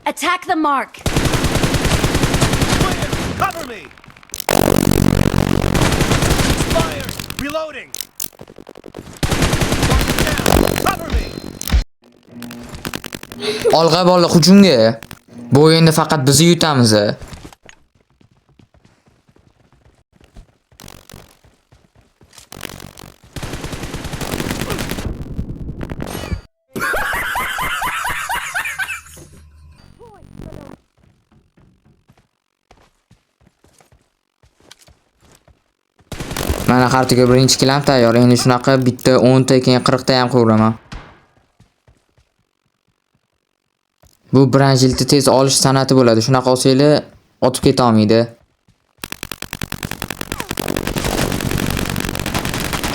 Attack the mark. Clear! Cover me! Fire! Reloading! Cover me! Olg'a bola hujumga. Bu o'yinda faqat biz yutamiz. Mana kartaga birinchi kilam tayyor. Endi shunaqa bitta 10 ta keyin 40 ta ham qo'raman. Bu Brazilni tez olish san'ati bo'ladi. Shunaqa olsanglar otib keta olmaydi.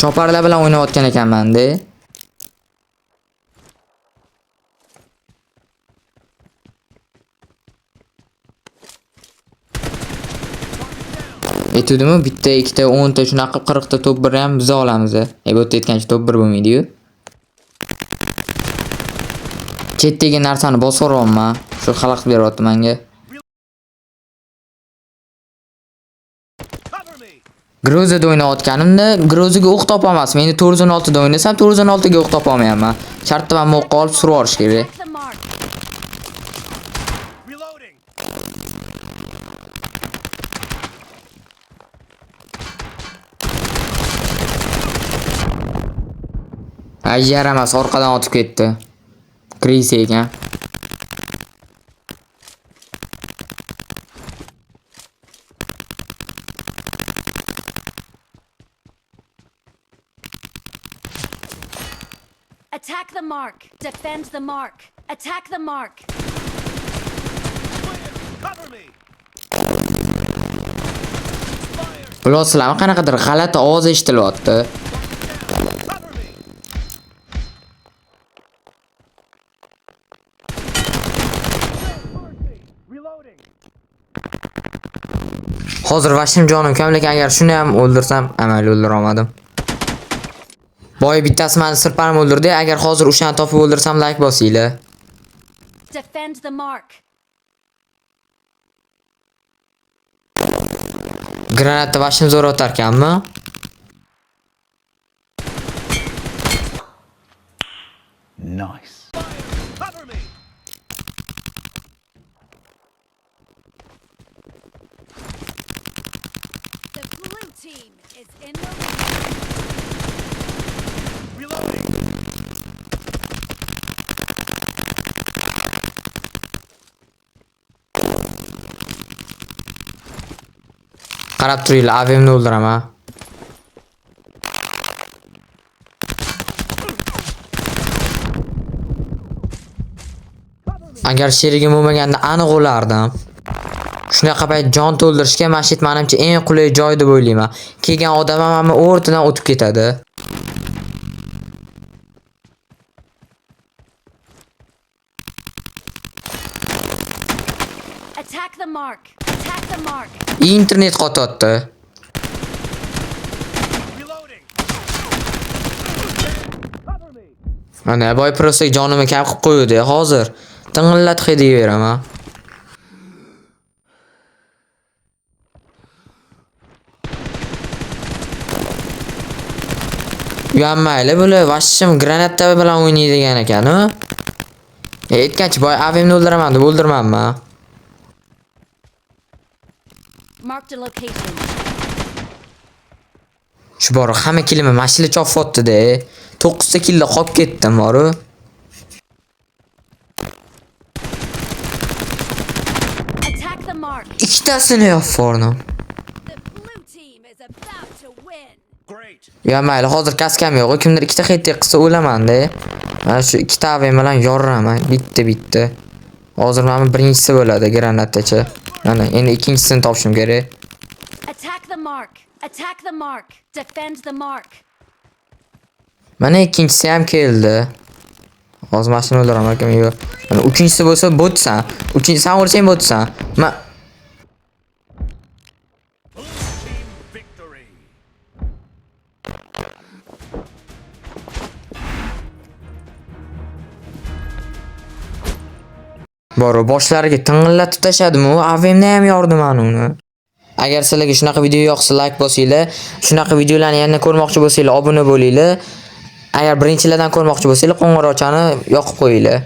Choparlar bilan o'ynayotgan ekanman-da. Aytdimmi, bitta, ikkita, 10 ta shunaqa 40 ta top bir ham biz olamiz. Bu yerda aytgancha top bir bo'lmaydi-yu. Chetdagi narsani bosib o'rayapman. Shu xalaqit beryapti menga. Cover me! Grozada o'ynayotganimda Grozaga o'q topa olmasman. Endi 416 da o'ynasam 416 ga o'q topa olmayapman. Shartda ham o'q olib surib olish kerak. Attack the mark. Reloading! Ay yaramas, orqadan otib ketdi. Kris ekan. Attack the mark. Defend the mark. Attack the mark. Clear! Cover me! Fire! Bilosizlarmi, qanaqadir g'alati ovoz eshitilyapti. Cover me! Reloading! Hozir vashim jonim kam, lekin agar shuni ham o'ldirsam, amalga o'ldira olmadim. Boy bittasi meni sirpanib o'ldirdi. Agar hozir o'shani topib o'ldirsam, like bosinglar. Defend the mark. Granatda vashim zo'r otar ekanmi? Nice. Fire! Cover me! The blue team is in the Reloading! Qarab turinglar, avimni o'ldiraman. Agar sherigim bo'lmaganda aniq o'lardim. Shunaqa payt jon to'ldirishga masjid menimcha eng qulay joy deb o'ylayman. Kelgan odam ham o'rtadan o'tib ketadi. Attack the mark. Attack the mark. Internet qototdi. Reloading! Cover me! Mana boy prosta jonimni kam qilib qo'ydi hozir. Ting'illatib hediyaveraman. Uyammayli, bular vashim granatda bilan o'ynaydigan ekan-ku. Aytgancha boy avimni o'ldiraman deb o'ldirmanman. Marked a location. Shu bor hamma kilimi mashina chopyapti-da. 9 ta killa qolib ketdim, boru. Attack the mark. Ikkitasini yo'q-fordim. The blue team is about to win. Great! Uyammayli, hozir kaskam yo'q. Kimdir ikkita hit qilsa o'laman-da. Mana shu ikkita avim bilan yoraman, bitta. Hozir mana birinchisi bo'ladi granatgacha. Mana endi ikkinchisini topishim kerak. Attack the mark. Attack the mark. Defend the mark. Mana ikkinchisi ham keldi. Hozir mashina o'ldiraman, kim yo'q. Mana uchinchisi bo'lsa botsan. Uchinchisi ham o'lsang botsan. Blue team victory! Bor, boshlariga tingillatib tashladim-u, avemda ham yordim ana uni. Agar sizlarga shunaqa video yoqsa, like bosinglar. Shunaqa videolarni yana ko'rmoqchi bo'lsanglar, obuna bo'linglar. Agar birinchilardan ko'rmoqchi bo'lsanglar, qo'ng'iroqchani yoqib qo'yinglar.